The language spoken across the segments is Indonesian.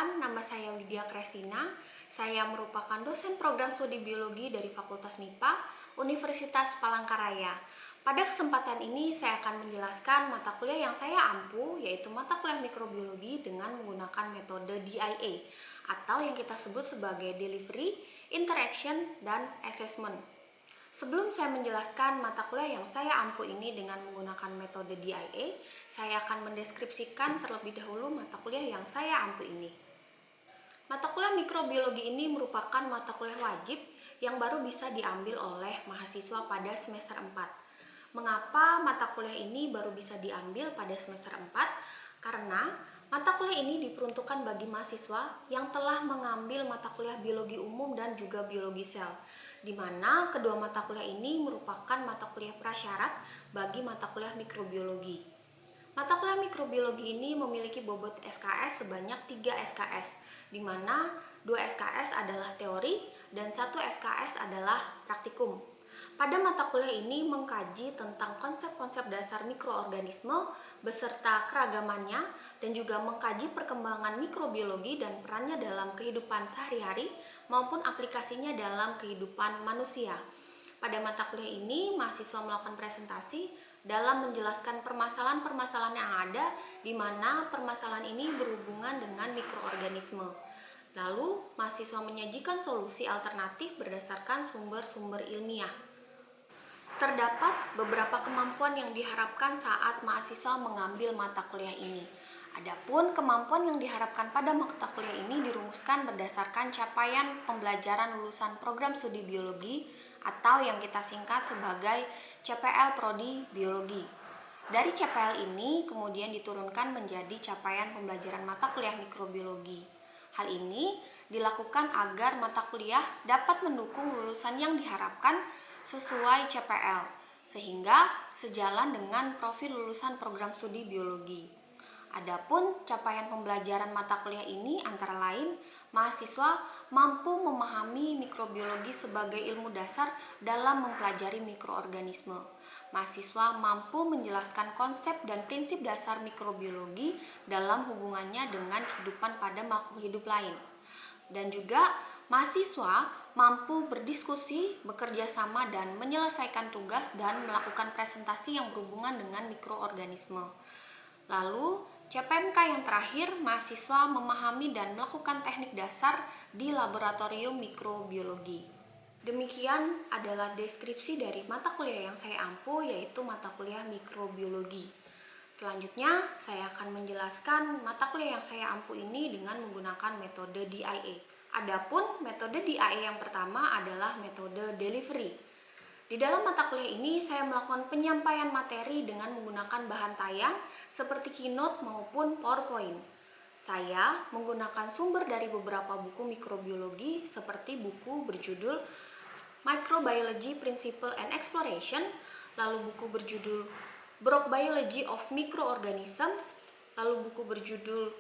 Perkenalkan, nama saya Widya Kresina. Saya merupakan dosen program studi biologi dari Fakultas MIPA, Universitas Palangkaraya. Pada kesempatan ini saya akan menjelaskan mata kuliah yang saya ampu, yaitu mata kuliah mikrobiologi dengan menggunakan metode DIA atau yang kita sebut sebagai Delivery, Interaction, dan Assessment. Sebelum saya menjelaskan mata kuliah yang saya ampu ini dengan menggunakan metode DIA, saya akan mendeskripsikan terlebih dahulu mata kuliah yang saya ampu ini. Mata kuliah mikrobiologi ini merupakan mata kuliah wajib yang baru bisa diambil oleh mahasiswa pada semester 4. Mengapa mata kuliah ini baru bisa diambil pada semester 4? Karena mata kuliah ini diperuntukkan bagi mahasiswa yang telah mengambil mata kuliah biologi umum dan juga biologi sel, di mana kedua mata kuliah ini merupakan mata kuliah prasyarat bagi mata kuliah mikrobiologi. Mata kuliah mikrobiologi ini memiliki bobot SKS sebanyak 3 SKS, di mana 2 SKS adalah teori dan 1 SKS adalah praktikum. Pada mata kuliah ini mengkaji tentang konsep-konsep dasar mikroorganisme beserta keragamannya dan juga mengkaji perkembangan mikrobiologi dan perannya dalam kehidupan sehari-hari maupun aplikasinya dalam kehidupan manusia. Pada mata kuliah ini, mahasiswa melakukan presentasi dalam menjelaskan permasalahan-permasalahan yang ada, di mana permasalahan ini berhubungan dengan mikroorganisme. Lalu, mahasiswa menyajikan solusi alternatif berdasarkan sumber-sumber ilmiah. Terdapat beberapa kemampuan yang diharapkan saat mahasiswa mengambil mata kuliah ini. Adapun kemampuan yang diharapkan pada mata kuliah ini dirumuskan berdasarkan capaian pembelajaran lulusan program studi biologi atau yang kita singkat sebagai CPL Prodi Biologi. Dari CPL ini kemudian diturunkan menjadi capaian pembelajaran mata kuliah mikrobiologi. Hal ini dilakukan agar mata kuliah dapat mendukung lulusan yang diharapkan sesuai CPL, sehingga sejalan dengan profil lulusan program studi biologi. Adapun capaian pembelajaran mata kuliah ini antara lain mahasiswa mampu memahami mikrobiologi sebagai ilmu dasar dalam mempelajari mikroorganisme. Mahasiswa mampu menjelaskan konsep dan prinsip dasar mikrobiologi dalam hubungannya dengan kehidupan pada makhluk hidup lain. Dan juga mahasiswa mampu berdiskusi, bekerja sama, dan menyelesaikan tugas dan melakukan presentasi yang berhubungan dengan mikroorganisme. Lalu, CPMK yang terakhir, mahasiswa memahami dan melakukan teknik dasar di laboratorium mikrobiologi. Demikian adalah deskripsi dari mata kuliah yang saya ampu, yaitu mata kuliah mikrobiologi. Selanjutnya, saya akan menjelaskan mata kuliah yang saya ampu ini dengan menggunakan metode DIA. Adapun metode DIA yang pertama adalah metode delivery. Di dalam mata kuliah ini, saya melakukan penyampaian materi dengan menggunakan bahan tayang seperti Keynote maupun PowerPoint. Saya menggunakan sumber dari beberapa buku mikrobiologi seperti buku berjudul Microbiology Principle and Exploration, lalu buku berjudul Brock Biology of Microorganism, lalu buku berjudul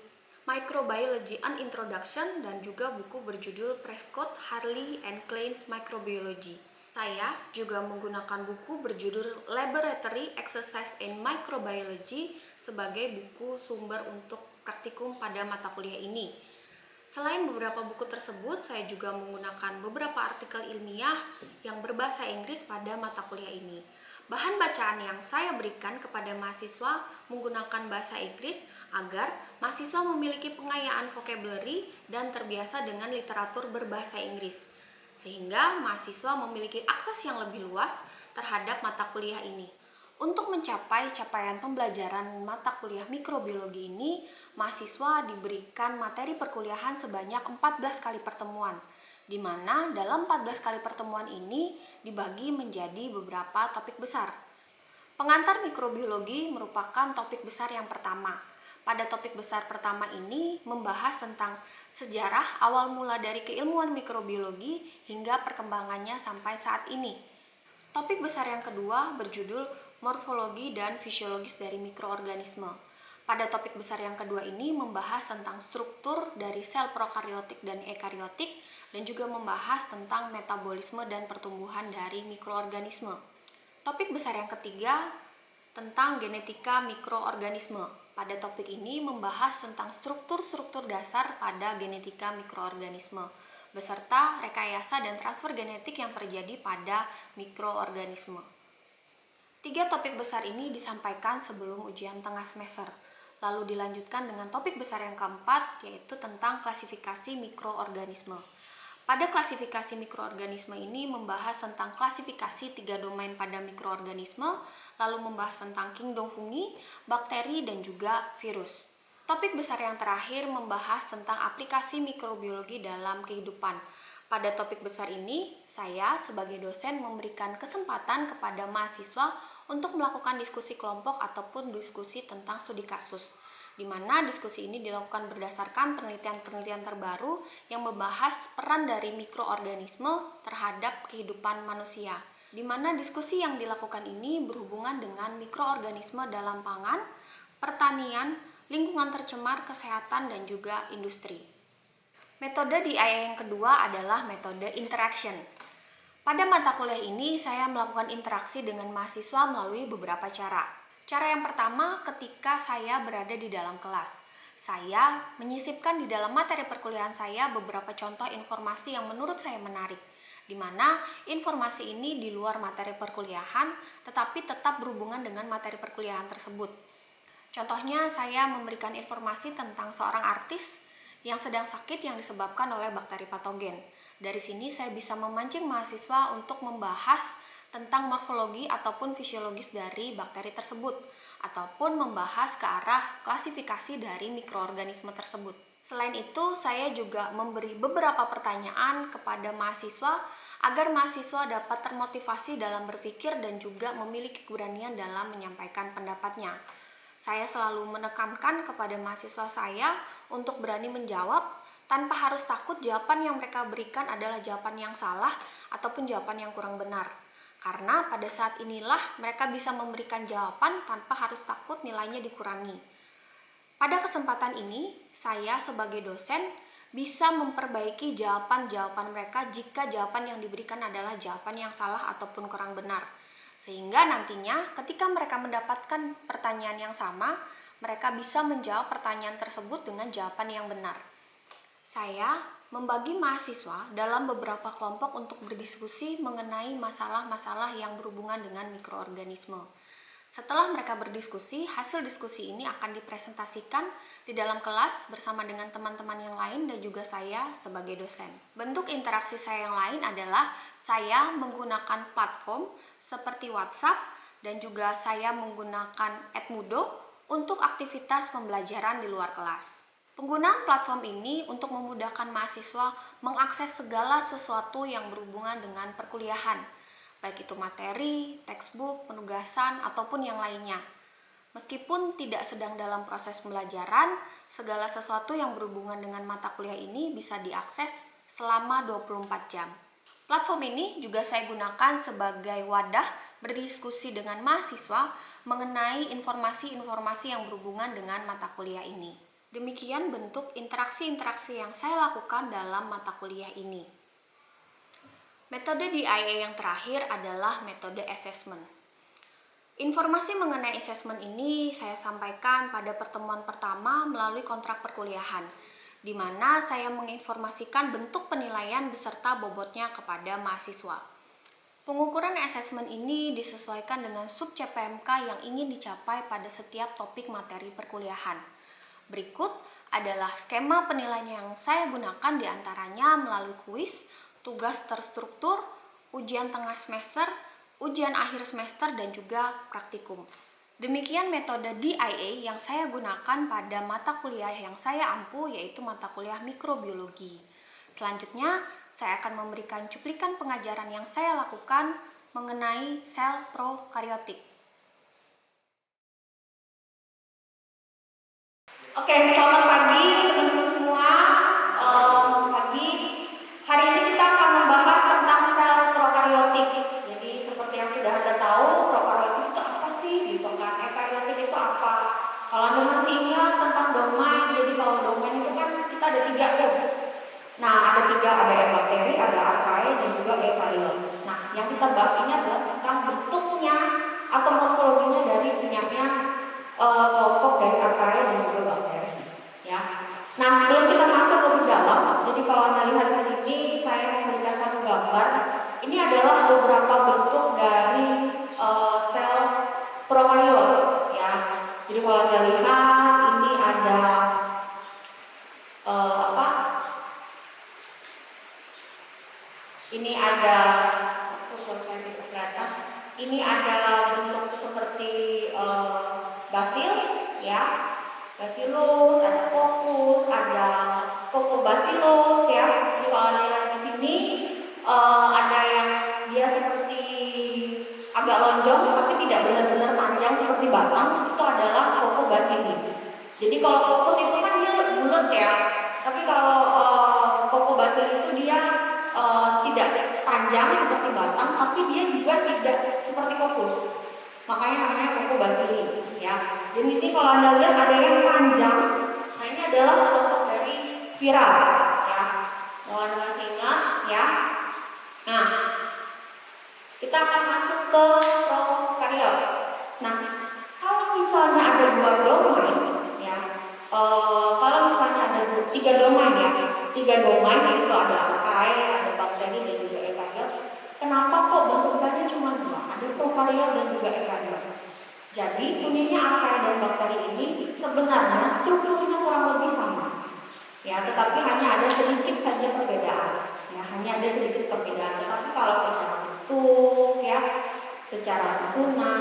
Microbiology and Introduction, dan juga buku berjudul Prescott, Harley, and Klein's Microbiology. Saya juga menggunakan buku berjudul Laboratory Exercise in Microbiology sebagai buku sumber untuk praktikum pada mata kuliah ini. Selain beberapa buku tersebut, saya juga menggunakan beberapa artikel ilmiah yang berbahasa Inggris pada mata kuliah ini. Bahan bacaan yang saya berikan kepada mahasiswa menggunakan bahasa Inggris agar mahasiswa memiliki pengayaan vocabulary dan terbiasa dengan literatur berbahasa Inggris, sehingga mahasiswa memiliki akses yang lebih luas terhadap mata kuliah ini. Untuk mencapai capaian pembelajaran mata kuliah mikrobiologi ini, mahasiswa diberikan materi perkuliahan sebanyak 14 kali pertemuan, di mana dalam 14 kali pertemuan ini dibagi menjadi beberapa topik besar. Pengantar mikrobiologi merupakan topik besar yang pertama. Pada topik besar pertama ini membahas tentang sejarah awal mula dari keilmuan mikrobiologi hingga perkembangannya sampai saat ini. Topik besar yang kedua berjudul morfologi dan fisiologis dari mikroorganisme. Pada topik besar yang kedua ini membahas tentang struktur dari sel prokariotik dan ekariotik dan juga membahas tentang metabolisme dan pertumbuhan dari mikroorganisme. Topik besar yang ketiga tentang genetika mikroorganisme. Pada topik ini membahas tentang struktur-struktur dasar pada genetika mikroorganisme, beserta rekayasa dan transfer genetik yang terjadi pada mikroorganisme. 3 topik besar ini disampaikan sebelum ujian tengah semester. Lalu dilanjutkan dengan topik besar yang keempat, yaitu tentang klasifikasi mikroorganisme. Pada klasifikasi mikroorganisme ini membahas tentang klasifikasi 3 domain pada mikroorganisme, lalu membahas tentang kingdom fungi, bakteri, dan juga virus. Topik besar yang terakhir membahas tentang aplikasi mikrobiologi dalam kehidupan. Pada topik besar ini, saya sebagai dosen memberikan kesempatan kepada mahasiswa untuk melakukan diskusi kelompok ataupun diskusi tentang studi kasus, di mana diskusi ini dilakukan berdasarkan penelitian-penelitian terbaru yang membahas peran dari mikroorganisme terhadap kehidupan manusia, di mana diskusi yang dilakukan ini berhubungan dengan mikroorganisme dalam pangan, pertanian, lingkungan tercemar, kesehatan, dan juga industri. Metode di IA yang kedua adalah metode interaction. Pada mata kuliah ini, saya melakukan interaksi dengan mahasiswa melalui beberapa cara. Cara yang pertama, ketika saya berada di dalam kelas, saya menyisipkan di dalam materi perkuliahan saya beberapa contoh informasi yang menurut saya menarik, di mana informasi ini di luar materi perkuliahan, tetapi tetap berhubungan dengan materi perkuliahan tersebut. Contohnya, saya memberikan informasi tentang seorang artis yang sedang sakit yang disebabkan oleh bakteri patogen. Dari sini saya bisa memancing mahasiswa untuk membahas tentang morfologi ataupun fisiologis dari bakteri tersebut, ataupun membahas ke arah klasifikasi dari mikroorganisme tersebut. Selain itu, saya juga memberi beberapa pertanyaan kepada mahasiswa agar mahasiswa dapat termotivasi dalam berpikir dan juga memiliki keberanian dalam menyampaikan pendapatnya. Saya selalu menekankan kepada mahasiswa saya untuk berani menjawab tanpa harus takut jawaban yang mereka berikan adalah jawaban yang salah ataupun jawaban yang kurang benar. Karena pada saat inilah mereka bisa memberikan jawaban tanpa harus takut nilainya dikurangi. Pada kesempatan ini, saya sebagai dosen bisa memperbaiki jawaban-jawaban mereka jika jawaban yang diberikan adalah jawaban yang salah ataupun kurang benar. Sehingga nantinya ketika mereka mendapatkan pertanyaan yang sama, mereka bisa menjawab pertanyaan tersebut dengan jawaban yang benar. Saya membagi mahasiswa dalam beberapa kelompok untuk berdiskusi mengenai masalah-masalah yang berhubungan dengan mikroorganisme. Setelah mereka berdiskusi, hasil diskusi ini akan dipresentasikan di dalam kelas bersama dengan teman-teman yang lain dan juga saya sebagai dosen. Bentuk interaksi saya yang lain adalah saya menggunakan platform seperti WhatsApp dan juga saya menggunakan Edmodo untuk aktivitas pembelajaran di luar kelas. Penggunaan platform ini untuk memudahkan mahasiswa mengakses segala sesuatu yang berhubungan dengan perkuliahan, baik itu materi, textbook, penugasan, ataupun yang lainnya. Meskipun tidak sedang dalam proses pembelajaran, segala sesuatu yang berhubungan dengan mata kuliah ini bisa diakses selama 24 jam. Platform ini juga saya gunakan sebagai wadah berdiskusi dengan mahasiswa mengenai informasi-informasi yang berhubungan dengan mata kuliah ini. Demikian bentuk interaksi-interaksi yang saya lakukan dalam mata kuliah ini. Metode di IA yang terakhir adalah metode assessment. Informasi mengenai assessment ini saya sampaikan pada pertemuan pertama melalui kontrak perkuliahan, di mana saya menginformasikan bentuk penilaian beserta bobotnya kepada mahasiswa. Pengukuran assessment ini disesuaikan dengan sub CPMK yang ingin dicapai pada setiap topik materi perkuliahan. Berikut adalah skema penilaian yang saya gunakan diantaranya melalui kuis, tugas terstruktur, ujian tengah semester, ujian akhir semester, dan juga praktikum. Demikian metode DIA yang saya gunakan pada mata kuliah yang saya ampu, yaitu mata kuliah mikrobiologi. Selanjutnya, saya akan memberikan cuplikan pengajaran yang saya lakukan mengenai sel prokaryotik. Oke, selamat pagi teman-teman semua. Pagi. Hari ini kita akan membahas tentang sel prokaryotik. Jadi seperti yang sudah Anda tahu, prokaryotik itu apa sih? Gitu kan. Eukaryotik itu apa? Kalau Anda masih ingat tentang domain, jadi kalau domain itu kan kita ada 3 tuh. Nah, ada 3, ada bakteri, ada archaea, dan juga eukariot. Nah, yang kita bahas ini adalah tentang bentuknya atau morfologinya dari punyanya kelompok dari archaea Ini ada, saya tidak kelihatan. Ini ada bentuk seperti basil, ya, bacillus, ada coccus, ada coccobacillus, ya. Jadi kalau lihat di sini ada yang dia seperti agak lonjong, tapi tidak benar-benar panjang seperti batang. Itu adalah coccobacilli. Jadi kalau coccus itu kan dia bulat, ya, tapi kalau coccobacilli itu dia tidak panjang seperti batang, tapi dia juga tidak seperti coccus. Makanya namanya coccobacilli, ya. Dan di sini kalau Anda lihat ada yang panjang. Nah, ini adalah kelompok dari spiral, ya. Mau Anda masih ingat, ya. Nah, kita akan masuk ke prokariot. Nah, kalau misalnya ada dua domain, ya. Kalau misalnya ada tiga domain, ya. Tiga domain itu ada archae, ada bakteri dan juga ekariot. Kenapa kok bentuk selnya cuma dua? Ada prokariot dan juga ekariot. Jadi uniknya archae dan bakteri ini sebenarnya strukturnya kurang lebih sama, ya, tetapi hanya ada sedikit saja perbedaan, ya, hanya ada sedikit perbedaan. Tetapi kalau secara bentuk, ya, secara susunan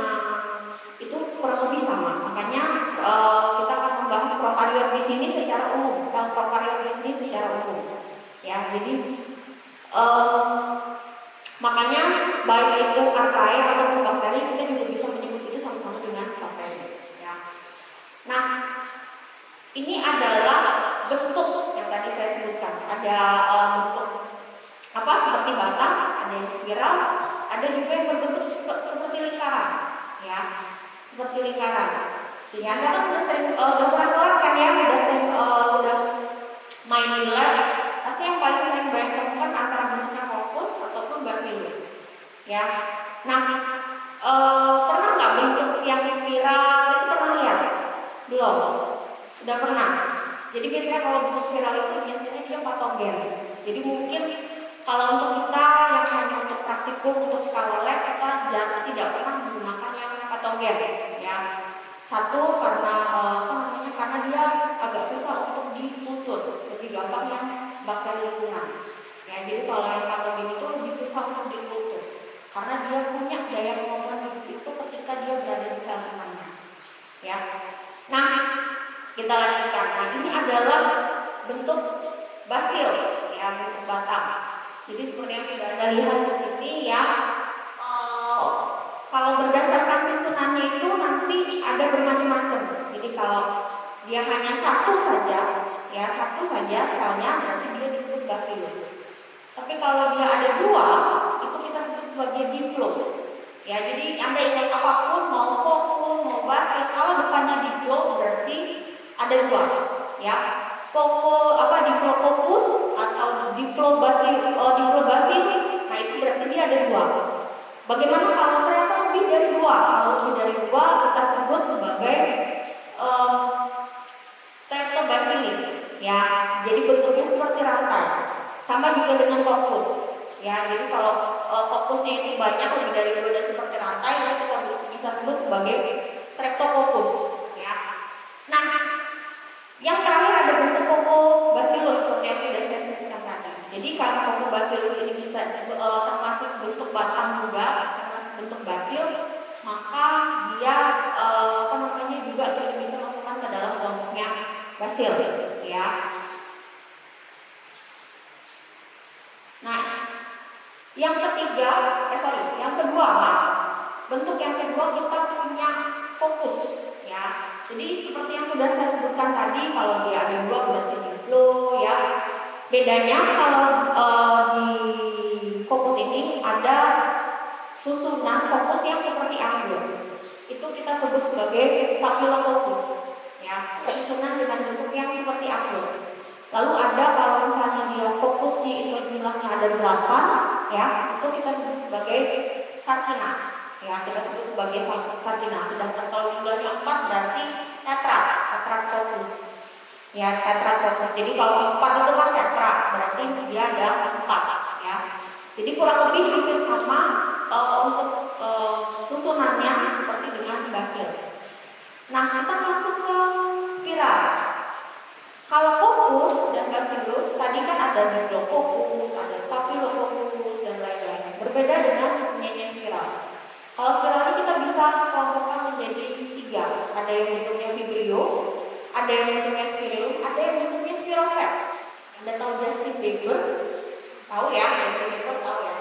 itu kurang lebih sama. Makanya kita akan membahas prokariot di sini secara umum, sel prokariot di sini secara umum, ya. Jadi makanya baik itu archae ataupun bakteri, kita juga bisa menyebut itu sama-sama dengan bakteri, ya. Nah, ini adalah bentuk yang tadi saya sebutkan. Ada bentuk apa seperti batang, ada yang spiral, ada juga yang berbentuk seperti lingkaran, ya, seperti lingkaran. Jadi Anda kan udah sering udah pernah kelas kan, ya, udah main di lab. Pasti yang paling sering banyak temukan antara bentuknya coccus ataupun bacillus, ya. Nah, pernah nggak bentuk yang spiral itu pernah lihat? Belum? Sudah pernah. Jadi biasanya kalau bentuk spiral itu biasanya dia patogen. Jadi mungkin kalau untuk kita yang hanya untuk praktikum, untuk skala lab, kita tidak pernah menggunakan yang patogen, ya. Satu karena karena dia agak susah untuk dikultur, lebih gampang yang bakteri lingkungan, ya. Jadi kalau yang patogen itu lebih susah untuk dikultur karena dia punya daya kemampuan itu ketika dia berada di sel temannya, ya. Nah, kita lanjutkan. Nah, ini adalah bentuk basil, ya, bentuk batang. Jadi seperti yang sudah Anda lihat di sini, ya. Kalau berdasarkan susunannya itu nanti ada bermacam-macam. Jadi kalau dia hanya satu saja, ya, satu saja selnya, berarti dia disebut bacillus. Tapi kalau dia ada dua, itu kita sebut sebagai diplo. Ya, jadi Anda ingat apapun, mau coccus, mau basil, kalau depannya diplo berarti ada dua, ya. Diplococcus atau diplobasil, nah itu berarti dia ada dua. Bagaimana kalau ternyata lebih dari dua? Kalau lebih dari dua kita sebut sebagai streptobacilli, ya. Jadi bentuknya seperti rantai. Sama juga dengan coccus, ya. Jadi kalau coccusnya itu banyak, lebih dari dua dan seperti rantai, ya, kita bisa sebut sebagai streptococcus, ya. Nah, yang terakhir ada bentuk coccobacillus seperti yang sudah saya sebutkan tadi. Jadi karena coccobacillus ini bisa termasuk bentuk batang juga, termasuk bentuk basil, maka dia juga tidak bisa masukkan ke dalam kelompoknya basil, ya. Nah, yang kedua, bentuk yang kedua kita punya coccus, ya. Jadi seperti yang sudah saya sebutkan tadi, kalau dia ada dua berarti diplo, ya. Bedanya kalau di coccus ini ada susunan coccus yang seperti anggur. Itu kita sebut sebagai staphylococcus, ya. Susunan dengan bentuk yang seperti anggur. Lalu ada kalau misalnya dia coccusnya itu jumlahnya ada 8, ya, itu kita sebut sebagai sarkina, ya, kita sebut sebagai sarkina. Sedangkan kalau jumlahnya 4 berarti tetracoccus, ya, tetracoccus. Jadi kalau 4 itu kan tetra, berarti dia ada 4, ya. Jadi kurang lebih hampir sama untuk susunannya seperti dengan basil. Nah, kita masuk ke spiral. Kalau coccus dan bacillus tadi kan ada diplococcus, ada staphylococcus, Berbeda dengan mempunyai spiral. Kalau spiral ini kita bisa kelompokkan menjadi 3. Ada yang bentuknya vibrio, ada yang bentuknya spirulum, ada yang bentuknya spirosep. Anda tahu Justin Bieber? Tahu ya, Justin Bieber tahu ya.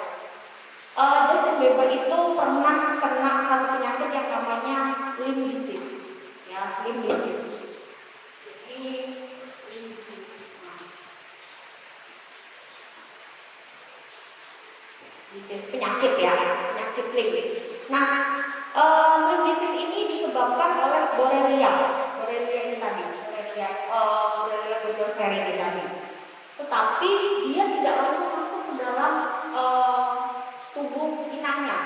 Justin Bieber itu pernah kena satu penyakit yang namanya limb disease, ya, limb disease. Jadi limb disease. Disease penyakit ya, penyakit limb. Nah, limb disease ini disebabkan oleh Borrelia ini tadi, Borrelia burgdorferi ini tadi. Tetapi dia tidak langsung masuk ke dalam tubuh inangnya.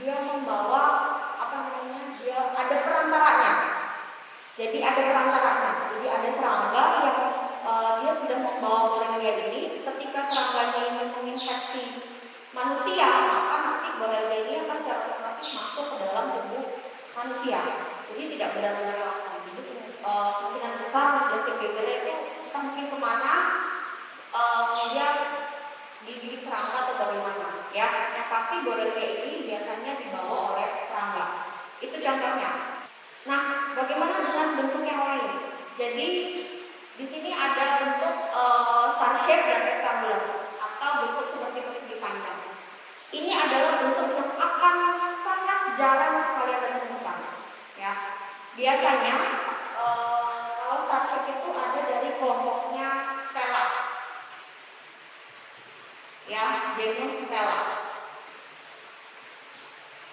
Dia membawa dia ada perantaranya. Jadi ada perantaranya. Jadi ada serangga yang dia sudah membawa Borrelia ini. Ketika serangganya ini menginfeksi manusia, maka nanti Borrelia ini akan secara otomatis masuk ke dalam tubuh manusia. Jadi tidak benar-benar langsung. Jadi kemungkinan besar Justin Bieber itu kita mungkin kemana, kemudian digigit serangga atau bagaimana, ya. Yang pasti Borrelia ini biasanya dibawa oleh serangga. Itu contohnya. Nah, bagaimana dengan bentuk yang lain? Jadi di sini ada bentuk star shape dan rectangular atau bentuk seperti persegi panjang. Ini adalah bentuk yang akan sangat jarang sekali Anda temukan, ya. Biasanya kalau star shape itu ada dari kelompoknya Stella, ya, genus Stella.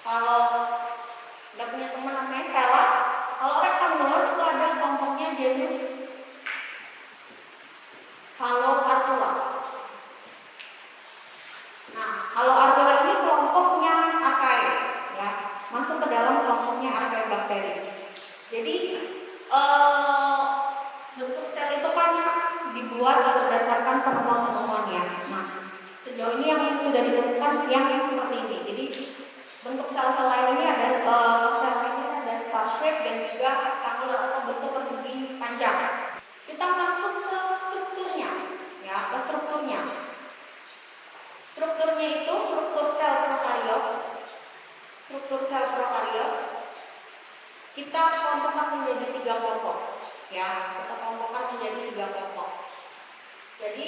Kalau nggak punya teman namanya Stella, kalau rectangular itu ada kelompoknya genus Haloartula. Nah, Haloartula ini kelompoknya Archaea, ya, masuk ke dalam kelompoknya Archaeobakteri. Jadi bentuk sel itu kan dibuat berdasarkan penemuan-penemuannya. Nah, sejauh ini yang sudah ditemukan yang seperti ini. Jadi bentuk sel-sel lain ini ada sel ini ada star shape dan juga rectangular atau bentuk persegi panjang. Kita masuk ke strukturnya, ya, ke strukturnya. Strukturnya itu struktur sel prokariot. Struktur sel prokariot kita kelompokkan menjadi 3 kelompok, ya. Kita kelompokkan menjadi 3 kelompok. Jadi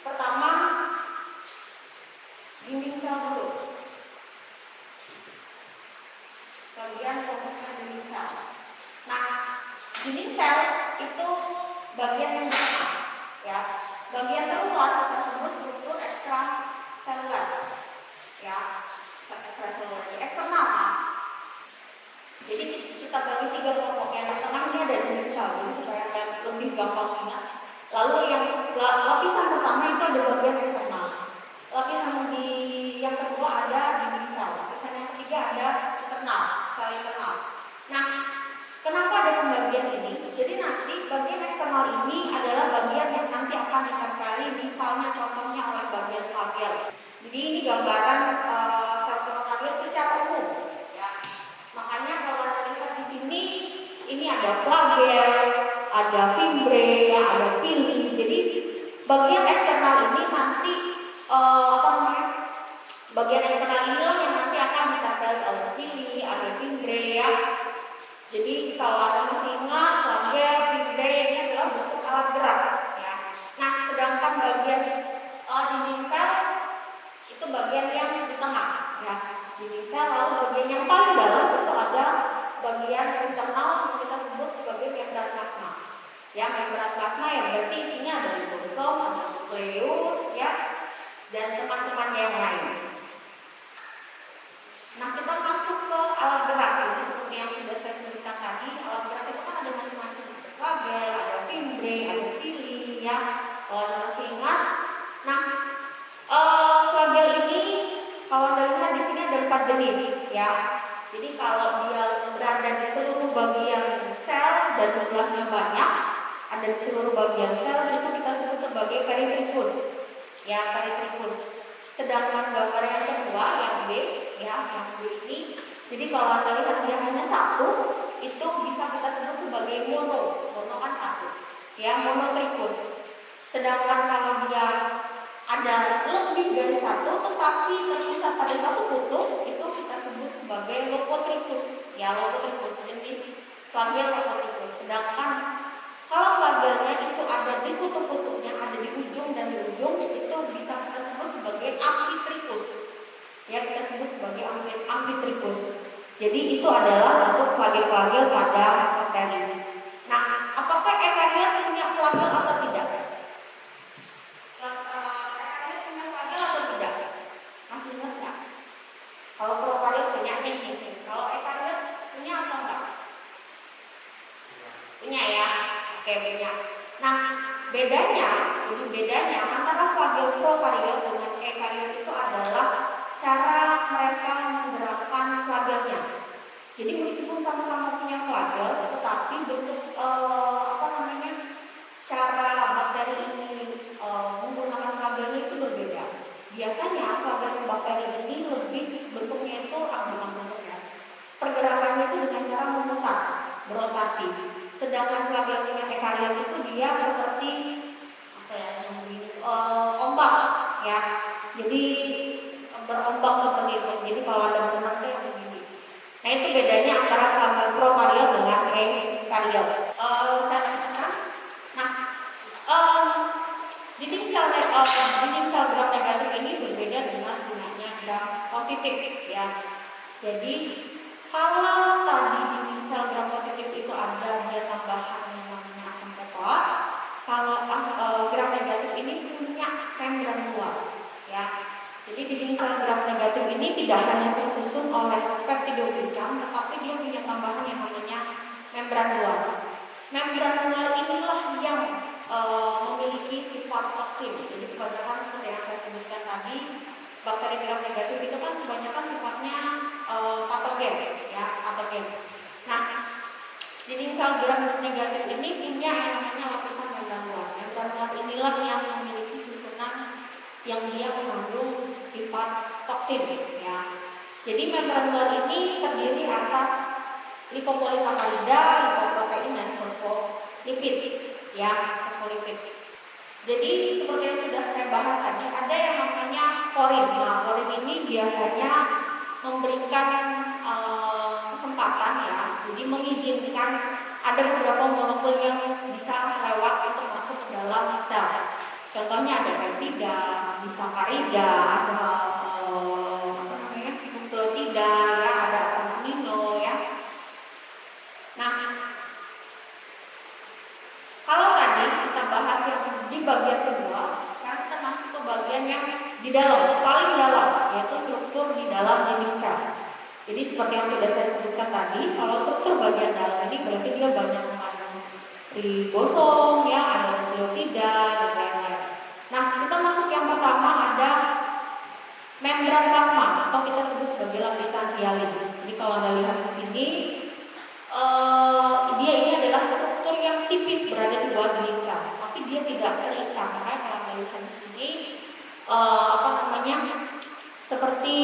pertama dinding sel dulu. Bagian kelompoknya dinding sel. Nah, dinding sel itu bagian yang di atas, ya. Bagian terluar kita sebut struktur ekstraseluler, ya. Ekstraseluler, eksternal. Jadi kita bagi 3 kelompok. Yang di tengah ini ada dinding sel, jadi supaya Anda lebih gampang ingat. Lalu yang lapisan pertama itu ada bagian eksternal. Lapisan yang kedua ada dinding sel. Lapisan yang ketiga ada internal, sel internal. Nah, kenapa ada pembagian ini? Jadi nanti bagian eksternal ini adalah bagian yang nanti akan ditempeli, misalnya contohnya oleh bagian flagel. Jadi ini gambaran sel flagel secara umum, ya. Makanya kalau Anda lihat di sini, ini ada flagel, ada fimbre, ya, ada pili. Jadi bagian eksternal ini nanti bagian eksternal ini yang nanti akan ditempel oleh pili, ada fimbre, ya. Jadi kalau Anda masih ingat, flagel, fimbre ini adalah bentuk alat gerak, ya. Nah, sedangkan bagian dinding sel itu bagian yang di tengah, ya. Dinding sel, lalu bagian yang paling dalam itu ada bagian internal yang kita sebut sebagai membran plasma. Ya, membran plasma yang berarti isinya ada ribosom, ada nukleus, ya, dan teman-temannya yang lain. Nah, kita masuk ke alat gerak. Jadi seperti yang sudah saya sebutkan tadi, alat gerak itu kan ada macam-macam, ada flagel, ada fimbre, ada pili, ya. Kalau Anda masih ingat, nah, flagel ini kalau Anda lihat di sini ada 4 jenis, ya. Jadi kalau dia berada di seluruh bagian sel dan jumlahnya banyak, ada di seluruh bagian sel, itu kita sebut sebagai peritrichus, ya, peritrichus. Sedangkan gambar yang kedua, yang B, ya, yang B ini, jadi kalau Anda lihat dia hanya satu, itu bisa kita sebut sebagai mono kan satu, ya, monotrichus. Sedangkan kalau dia ada ada lebih dari satu tetapi terpusat pada satu kutub, itu kita sebut sebagai Lopotrichus. Ya, Lopotrichus jenis flagel Lopotrichus. Sedangkan kalau flagelnya itu ada di kutub-kutubnya, ada di ujung dan di ujung, itu bisa kita sebut sebagai Amphitrichus. Ya, kita sebut sebagai Amphitrichus. Jadi itu adalah bentuk flagel-flagel pada bakteri. Nah, apakah eukaryot punya flagel atau tidak? Eukaryot punya flagel atau tidak? Masih ingat nggak? Kalau prokaryot punya nih di sini. Kalau eukaryot punya atau enggak? Punya ya. Oke, punya. Nah, bedanya antara flagel prokaryot dengan eukaryot itu adalah cara mereka menggerakkan flagelnya. Jadi meskipun sama-sama punya flagel, tetapi bentuk cara bakteri ini menggunakan flagelnya itu berbeda. Biasanya flagel bakteri ini lebih bentuknya itu bukan bentuknya, pergerakannya itu dengan cara memutar, berotasi. Sedangkan flagelnya eukaryot itu dia seperti ombak, ya. Jadi berombak seperti itu. Jadi kalau ada bentuknya yang begini. Nah, itu bedanya antara flagel prokaryot dengan eukaryot. Dinding sel gram negatif ini berbeda dengan gunanya gram positif, ya. Jadi kalau tadi dinding sel gram positif itu ada dia tambahan yang namanya asam peptid, kalau gram negatif ini punya membran luar, ya. Jadi dinding sel gram negatif ini tidak hanya tersusun oleh peptidoglikan, tetapi dia punya tambahan yang namanya membran luar. Membran luar inilah yang memiliki sifat toksin. Jadi kebanyakan seperti yang saya sebutkan tadi, bakteri gram negatif itu kan kebanyakan sifatnya patogen, ya, patogen. Nah, dinding sel gram negatif ini punya yang namanya lapisan membran luar. Membran luar inilah yang memiliki susunan yang dia mengandung sifat toksin, ya. Jadi membran luar ini terdiri atas lipopolisakarida, lipoprotein dan fosfolipid, ya, fosfolipid. Jadi seperti yang sudah saya bahas tadi, ada yang namanya porin. Nah, porin ini biasanya memberikan kesempatan, ya, jadi mengizinkan ada beberapa molekul yang bisa lewat untuk masuk ke dalam sel. Contohnya ada peptida, disakarida, ada nukleotida, ya, ada asam amino, ya. Nah, kalau tadi kita bahas yang di bagian kedua, sekarang kita masuk ke bagian yang di dalam, paling dalam, yaitu struktur di dalam dinding sel. Jadi seperti yang sudah saya sebutkan tadi, kalau struktur bagian dalam ini berarti dia banyak mengandung ribosom, ya, ada nukleotida dan lain-lain. Nah, kita masuk yang pertama, ada membran plasma atau kita sebut sebagai lapisan hialin. Jadi kalau Anda lihat di sini, dia ini adalah struktur yang tipis berada di bawah dinding sel, tapi dia tidak terikat. Makanya kalau Anda lihat di sini, seperti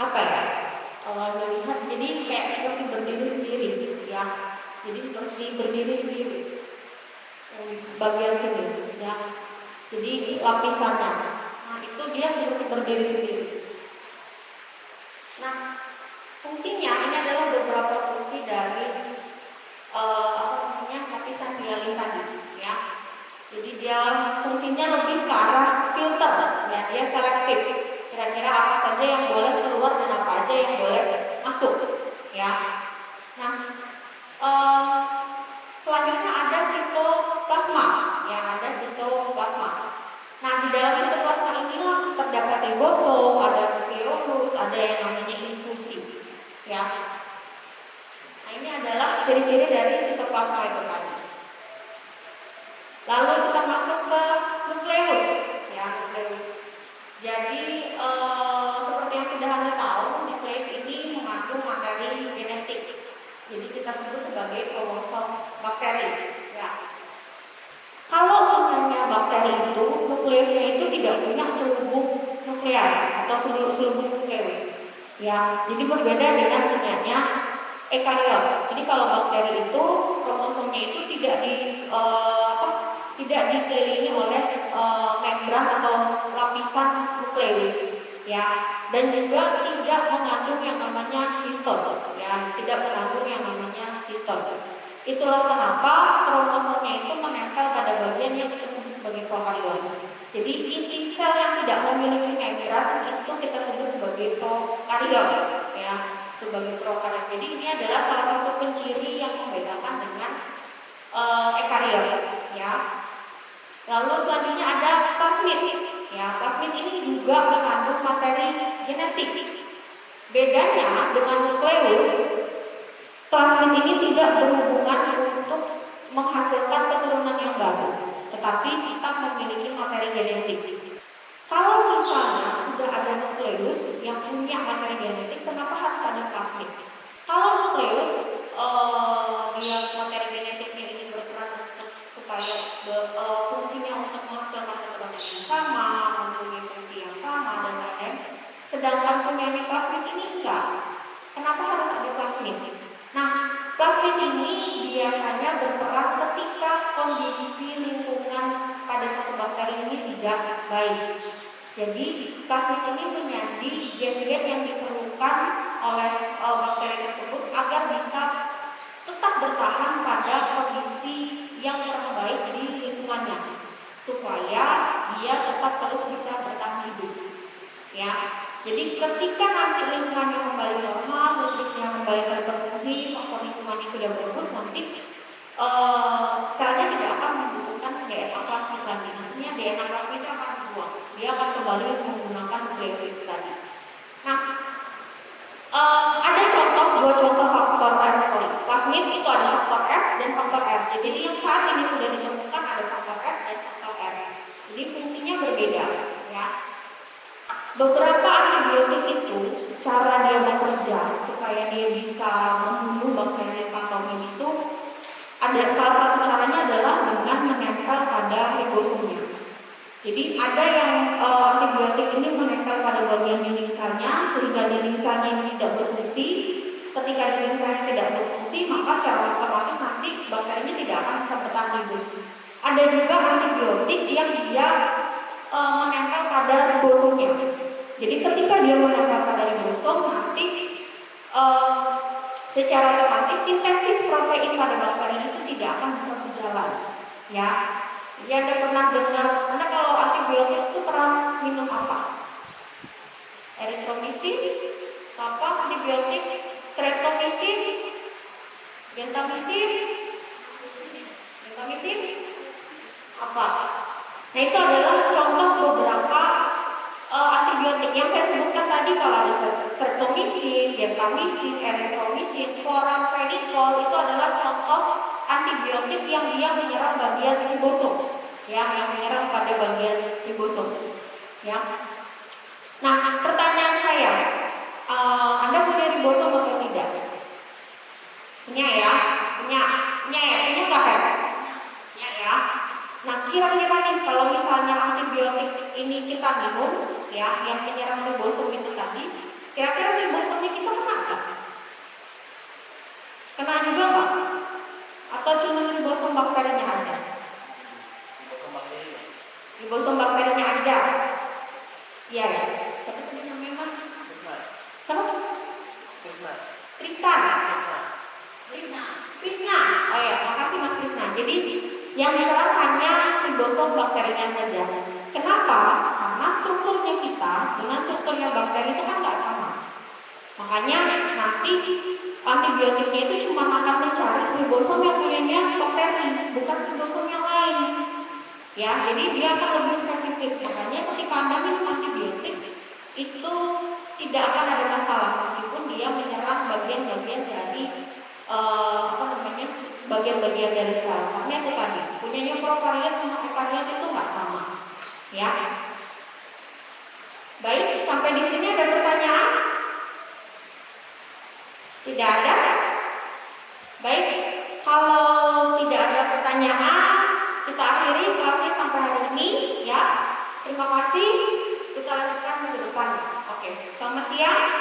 apa ya? Kalau Anda lihat, jadi kayak seperti berdiri sendiri, ya. Jadi seperti berdiri sendiri bagian sini, ya. Jadi lapisannya, nah itu dia seperti berdiri sendiri. Nah, fungsinya ini adalah beberapa fungsi dari lapisan hialin tadi, ya. Jadi dia fungsinya lebih ke arah filter, ya, dia selektif. Kira-kira apa saja yang boleh keluar dan apa aja yang boleh masuk, ya. Nah, selanjutnya ada sitoplasma, ya, ada sitoplasma. Nah, di dalam sitoplasma inilah terdapat ribosom, ada nukleolus, ada yang namanya infusi, ya. Nah, ini adalah ciri-ciri dari sitoplasma itu tadi. Lalu kita masuk ke nukleus, ya, nukleus. Jadi seperti yang sudah Anda tahu, nukleus ini mengandung materi genetik. Jadi kita sebut sebagai kromosom bakteri, ya. Kalau namanya bakteri itu, nukleusnya itu tidak punya selubung nuklear atau selubung nukleus, ya. Jadi berbeda dengan punyanya eukaryot. Jadi kalau bakteri itu kromosomnya itu tidak dikelilingi oleh membran atau ya, dan juga tidak mengandung yang namanya histon, ya, tidak mengandung yang namanya histon. Itulah kenapa kromosomnya itu menempel pada bagian yang kita sebut sebagai prokariot. Jadi inti sel yang tidak memiliki membran itu kita sebut sebagai prokariot, ya, sebagai prokariot. Jadi ini adalah salah satu penciri yang membedakan dengan ekariot, ya. Lalu selanjutnya ada plasmid, ya. Plasmid ini juga mengandung materi genetik. Bedanya dengan nukleus, plasmid ini tidak berhubungan untuk menghasilkan keturunan yang baru, tetapi tetap memiliki materi genetik. Kalau misalnya sudah ada nukleus yang punya materi genetik, kenapa harus ada plasmid? Kalau nukleus dia materi genetiknya ini berperan untuk supaya fungsinya untuk menghasilkan keturunan yang sama, mempunyai fungsi yang sama dan lain-lain. Sedangkan penyanyi plasmid ini enggak. Kenapa harus ada plasmid? Nah, plasmid ini biasanya berperan ketika kondisi lingkungan pada satu bakteri ini tidak baik. Jadi plasmid ini menjadi gen-gen yang diperlukan oleh bakteri tersebut agar bisa tetap bertahan pada kondisi yang kurang baik di lingkungannya, supaya dia tetap terus bisa bertahan hidup. Ya, jadi ketika nanti lingkungannya kembali normal, nutrisinya kembali terpenuhi, faktor lingkungannya sudah bagus, nanti selnya tidak akan membutuhkan DNA plasmid lagi. Nantinya DNA plasmid itu akan dibuang. Dia akan kembali menggunakan nukleus itu tadi. Nah, ada dua contoh faktor plasmid itu ada faktor F dan faktor R. Jadi yang saat ini sudah ditemukan ada faktor F dan faktor R. Jadi fungsinya berbeda, ya. Beberapa antibiotik itu cara dia bekerja supaya dia bisa membunuh bakteri patogen itu ada salah satu caranya adalah dengan menempel pada ribosomnya. Jadi ada yang antibiotik ini menempel pada bagian dinding selnya sehingga dinding selnya ini tidak berfungsi. Ketika dinding selnya tidak berfungsi, maka secara otomatis nanti bakterinya tidak akan bisa bertahan hidup. Ada juga antibiotik yang dia menempel pada ribosomnya. Jadi ketika dia menempel pada ribosom, nanti secara otomatis sintesis protein pada bakteri itu tidak akan bisa berjalan, ya. Jadi Anda pernah dengar, Anda kalau antibiotik itu pernah minum apa? Erythromycin, apa antibiotik? Streptomycin, gentamicin, apa? Nah, itu adalah contoh beberapa antibiotik yang saya sebutkan tadi. Kalau ada streptomycin, gentamicin, erythromycin, chloramphenicol, itu adalah contoh antibiotik yang dia menyerang bagian ribosom, ya, yang menyerang pada bagian ribosom, ya. Nah, pertanyaan saya, Anda punya ribosom atau tidak? Punya ya, punya nggak kan? Punya ya. Nah, kira-kira nih kalau misalnya antibiotik ini kita minum, ya, yang menyerang ribosom itu tadi, kira-kira ribosomnya kita kena nggak? Kena juga nggak? Atau cuma ribosom bakterinya aja? Ribosom bakterinya aja. Iya ya. Siapa tadi namanya Mas? Siapa? Krisna. Oh ya, makasih Mas Krisna. Jadi yang diserang hanya ribosom bakterinya saja. Kenapa? Karena strukturnya kita dengan strukturnya bakteri itu kan nggak sama. Makanya nanti antibiotiknya itu cuma akan mencari ribosom yang punyanya bakteri, bukan ribosom yang lain. Ya, jadi dia akan lebih spesifik. Makanya ketika Anda minum antibiotik itu tidak akan ada masalah meskipun dia menyerang bagian-bagian dari bagian-bagian dari sel. Karena itu tadi punyanya prokariot sama ekariot itu nggak sama, ya. Baik, sampai di sini ada pertanyaan? Tidak ada? Baik, kalau tidak ada pertanyaan, kita akhiri kelasnya sampai hari ini, ya. Terima kasih. Kita lanjutkan minggu depan. Oke, selamat siang.